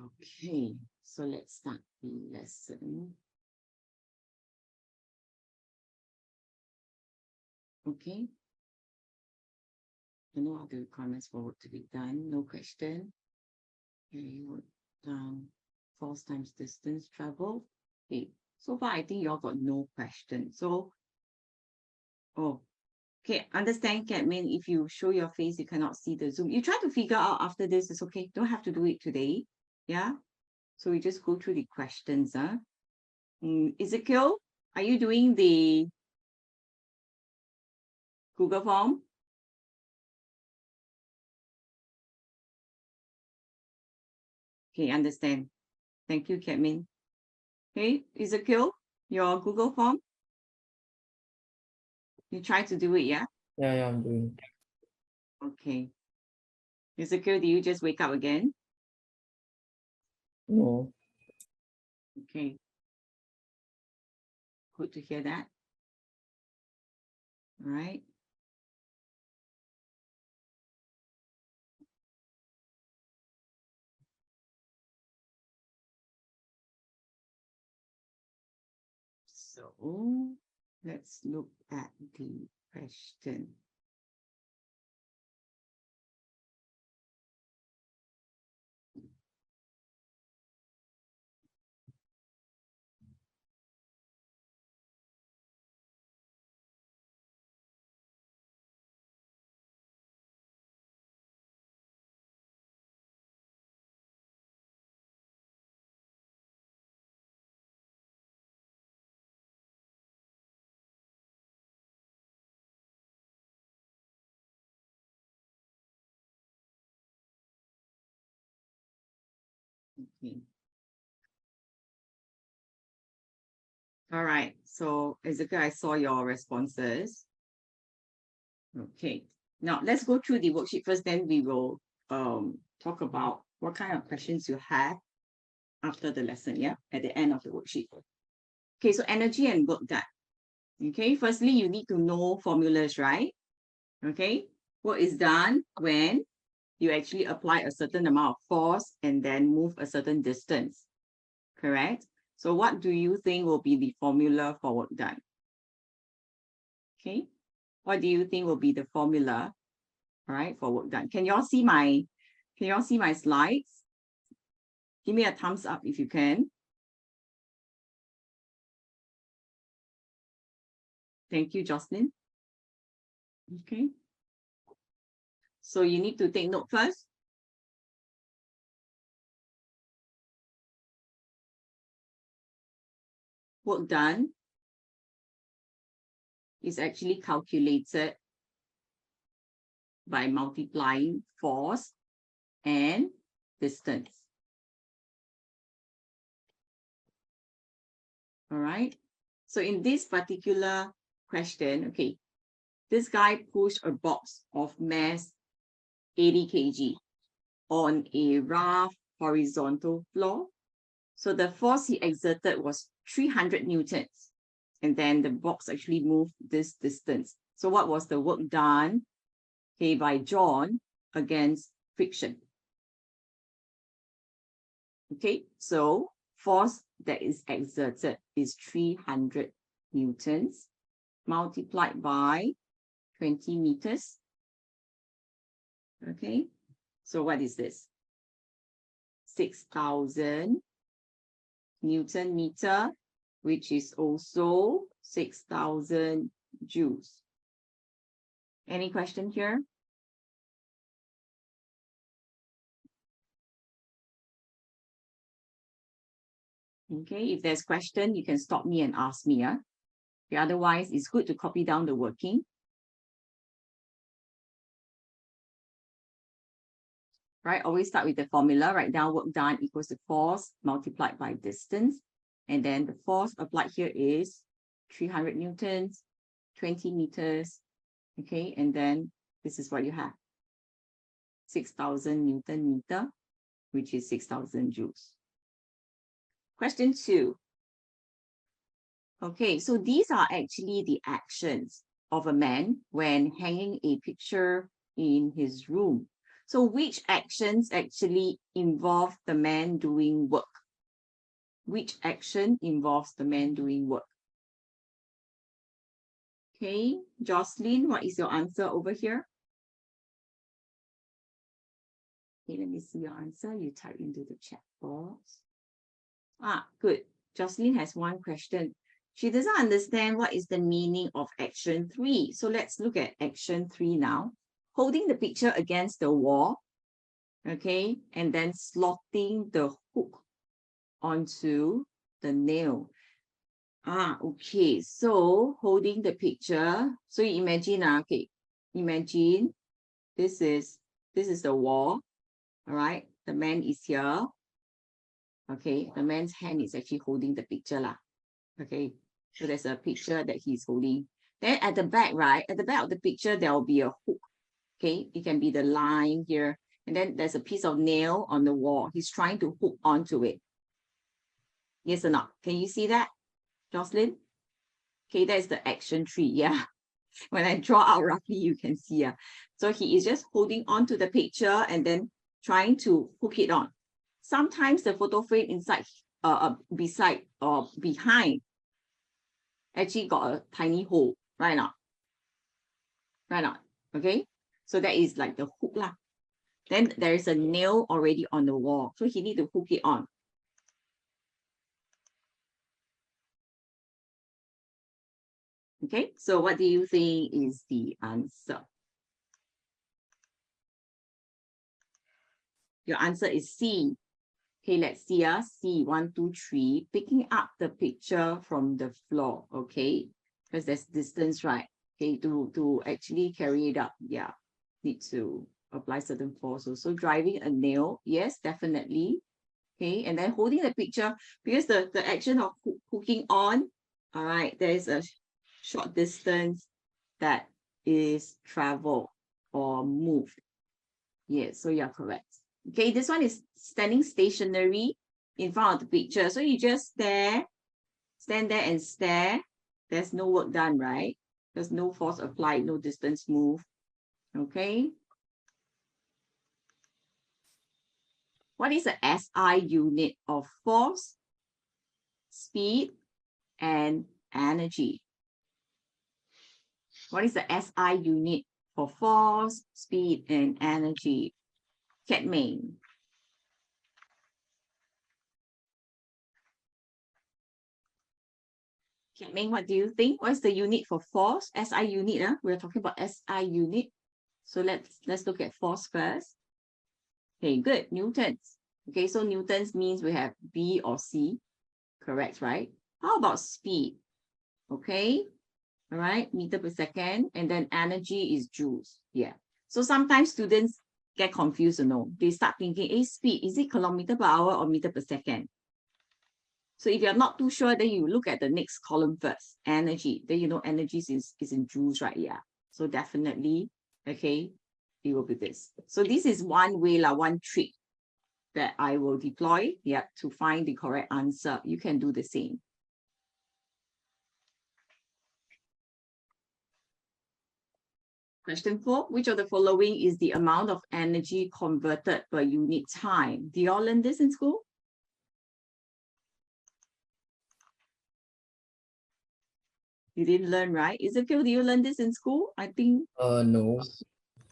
Okay, so let's start the lesson. Okay. I know all the requirements for work to be done. No question. Okay, work done. Force times distance travel. Okay, so far I think you all got no question. So, okay, understand, Catmin, if you show your face, you cannot see the Zoom. You try to figure out after this, it's okay. Don't have to do it today. Yeah. So we just go through the questions. Ezekiel, are you doing the Google form? Okay, understand. Thank you, Catmin. Okay, Ezekiel, your Google form? You try to do it, yeah? Yeah, I'm doing. Okay. Ezekiel, do you just wake up again? No. Okay. Good to hear that. All right. So let's look at the question. Okay. All right. So Ezekiel, I saw your responses. Okay. Now let's go through the worksheet first, then we will talk about what kind of questions you have after the lesson, yeah, at the end of the worksheet. Okay, so energy and work done. Okay, firstly, you need to know formulas, right? Okay, what is done when you actually apply a certain amount of force and then move a certain distance, correct? So what do you think will be the formula for work done? Okay, what do you think will be the formula, all right, for work done? Can you all see my slides? Give me a thumbs up if you can. Thank you, Jocelyn. Okay. So you need to take note first. Work done is actually calculated by multiplying force and distance. All right. So in this particular question, okay, this guy pushed a box of mass 80 kg on a rough horizontal floor. So the force he exerted was 300 newtons. And then the box actually moved this distance. So what was the work done, okay, by John against friction? Okay, so force that is exerted is 300 newtons multiplied by 20 meters. Okay, so what is this? 6,000 Newton meter, which is also 6,000 joules. Any question here? Okay, if there's question, you can stop me and ask me. Okay, otherwise, it's good to copy down the working. Right, always start with the formula. Write down work done equals the force multiplied by distance. And then the force applied here is 300 newtons, 20 meters. Okay, and then this is what you have. 6,000 Newton meter, which is 6,000 joules. Question 2. Okay, so these are actually the actions of a man when hanging a picture in his room. So which actions actually involve the man doing work? Which action involves the man doing work? Okay, Jocelyn, what is your answer over here? Okay, let me see your answer. You type into the chat box. Good. Jocelyn has one question. She doesn't understand what is the meaning of action 3. So let's look at action 3 now. Holding the picture against the wall, okay, and then slotting the hook onto the nail. Okay, so holding the picture. So you imagine, okay, imagine this is the wall, all right? The man is here. Okay, the man's hand is actually holding the picture lah. Okay, so there's a picture that he's holding. Then at the back, right, at the back of the picture, there will be a hook. Okay, it can be the line here. And then there's a piece of nail on the wall. He's trying to hook onto it. Yes or not? Can you see that, Jocelyn? Okay, that's the action 3, yeah. When I draw out roughly, you can see. So he is just holding on to the picture and then trying to hook it on. Sometimes the photo frame inside, beside or behind actually got a tiny hole, right now. Right now, okay? So that is like the hook lah. Then there is a nail already on the wall. So he need to hook it on. Okay, so what do you think is the answer? Your answer is C. Okay, let's see. C, 1, 2, 3, picking up the picture from the floor, okay? Because there's distance, right? Okay, to actually carry it up, yeah, need to apply certain force. So driving a nail, yes, definitely. Okay, and then holding the picture, because the action of hooking on, all right, there is a short distance that is traveled or moved. Yes, so you're correct. Okay, this one is standing stationary in front of the picture. So you just stand there and stare. There's no work done, right? There's no force applied, no distance moved. Okay. What is the SI unit of force, speed, and energy? What is the SI unit for force, speed, and energy? Cat Ming. Cat Ming, what do you think? What's the unit for force? SI unit, we're talking about SI unit. So let's look at force first. Okay, good. Newtons. Okay, so Newtons means we have B or C. Correct, right? How about speed? Okay. All right, meter per second. And then energy is joules. Yeah. So sometimes students get confused, They start thinking, speed, is it kilometer per hour or meter per second? So if you're not too sure, then you look at the next column first, energy. Then you know energy is in joules, right? Yeah. So definitely, okay, it will be this. So this is one way, one trick that I will deploy, to find the correct answer. You can do the same. Question 4, which of the following is the amount of energy converted per unit time? Do you all learn this in school? You didn't learn, right? Is it okay? Do you learn this in school? I think. No.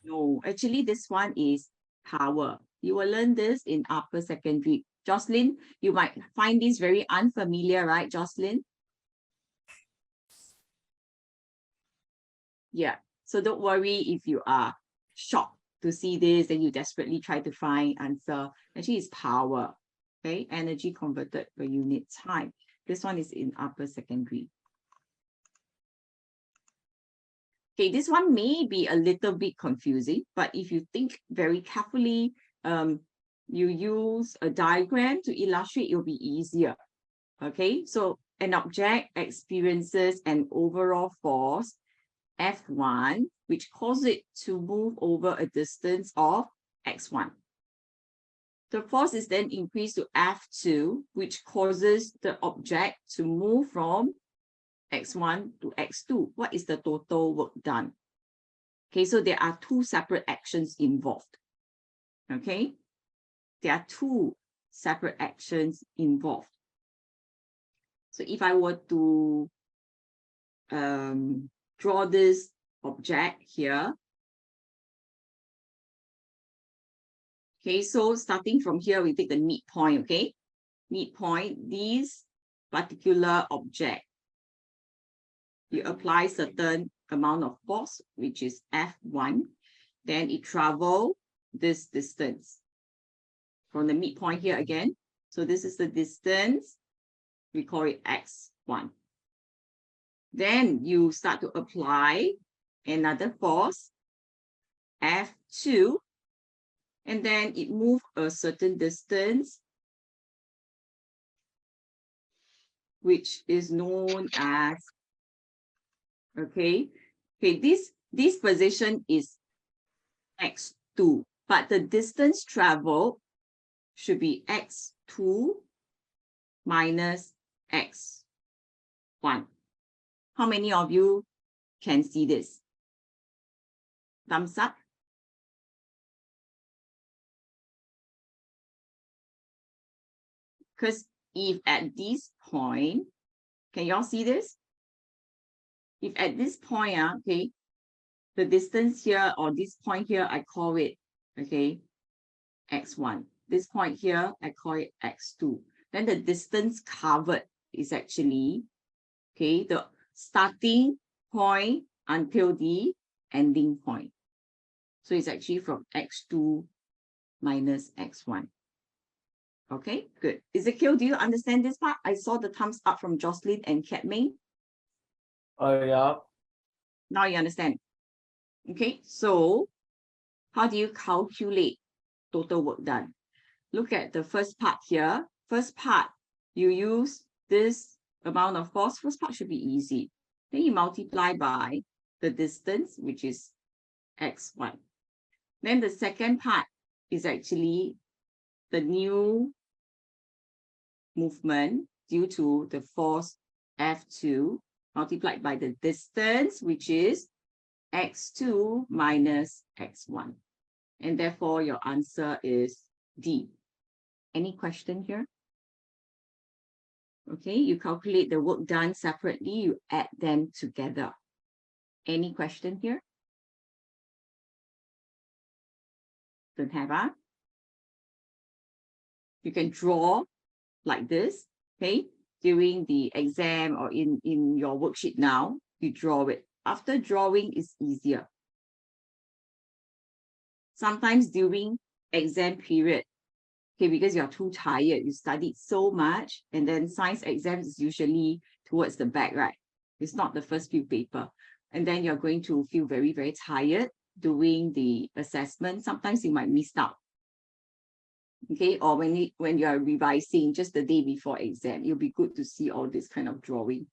No, actually this one is power. You will learn this in upper secondary. Jocelyn, you might find this very unfamiliar, right, Jocelyn? Yeah. So don't worry if you are shocked to see this and you desperately try to find answer. Actually, it's power. Okay, energy converted per unit time. This one is in upper secondary. Okay, this one may be a little bit confusing, but if you think very carefully, you use a diagram to illustrate, it'll be easier. Okay, so an object experiences an overall force F1, which causes it to move over a distance of x1. The force is then increased to F2, which causes the object to move from x1 to x2. What is the total work done? Okay, so there are two separate actions involved. Okay, there are two separate actions involved. So if I were to draw this object here, okay, so starting from here, we take the midpoint, okay? Midpoint, this particular object, you apply certain amount of force, which is F1, then it travels this distance from the midpoint here again. So this is the distance, we call it X1. Then you start to apply another force, F2, and then it moves a certain distance, which is known as, okay, this position is X2, but the distance traveled should be X2 minus X1. How many of you can see this? Thumbs up. Because if at this point, can y'all see this? If at this point, okay, the distance here or this point here, I call it, okay, X1. This point here, I call it X2. Then the distance covered is actually, okay, the starting point until the ending point. So it's actually from X2 minus X1. Okay, good. Ezekiel, do you understand this part? I saw the thumbs up from Jocelyn and Kat Ming. Oh, yeah. Now you understand. Okay, so how do you calculate total work done? Look at the first part here. First part, you use this amount of force. First part should be easy. Then you multiply by the distance, which is X1. Then the second part is actually the new movement due to the force F2 multiplied by the distance, which is X2 minus X1. And therefore, your answer is D. Any question here? Okay, you calculate the work done separately, you add them together. Any question here? Don't have, You can draw like this, okay? During the exam or in your worksheet now, you draw it. After drawing is easier. Sometimes during exam period, okay, because you're too tired, you studied so much, and then science exams is usually towards the back, right? It's not the first few paper. And then you're going to feel very, very tired doing the assessment. Sometimes you might miss out. Okay, or when you are revising just the day before exam, it'll be good to see all this kind of drawing.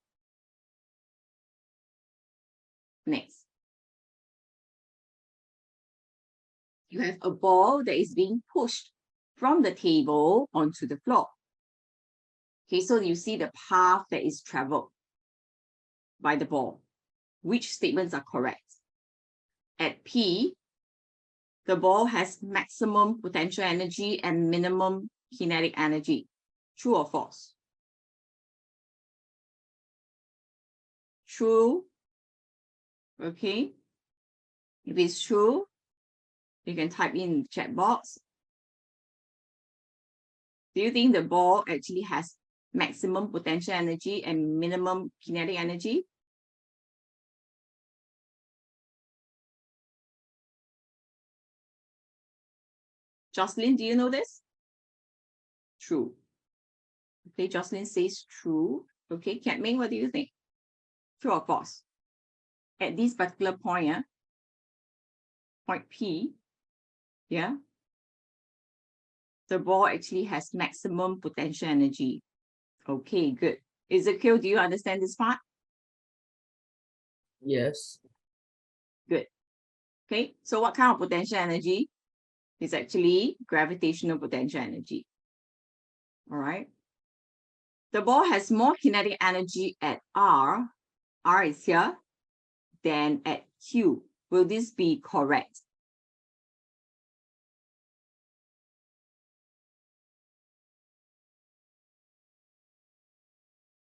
Next. You have a ball that is being pushed from the table onto the floor. Okay, so you see the path that is traveled by the ball. Which statements are correct? At P, the ball has maximum potential energy and minimum kinetic energy. True or false? True. Okay. If it's true, you can type in the chat box. Do you think the ball actually has maximum potential energy and minimum kinetic energy? Jocelyn, do you know this? True. Okay, Jocelyn says true. Okay, Kat Ming, what do you think? True or false? At this particular point, point P, yeah, the ball actually has maximum potential energy. Okay, good. Ezekiel, do you understand this part? Yes. Good. Okay, so what kind of potential energy? It's actually gravitational potential energy. All right. The ball has more kinetic energy at R is here, than at Q. Will this be correct?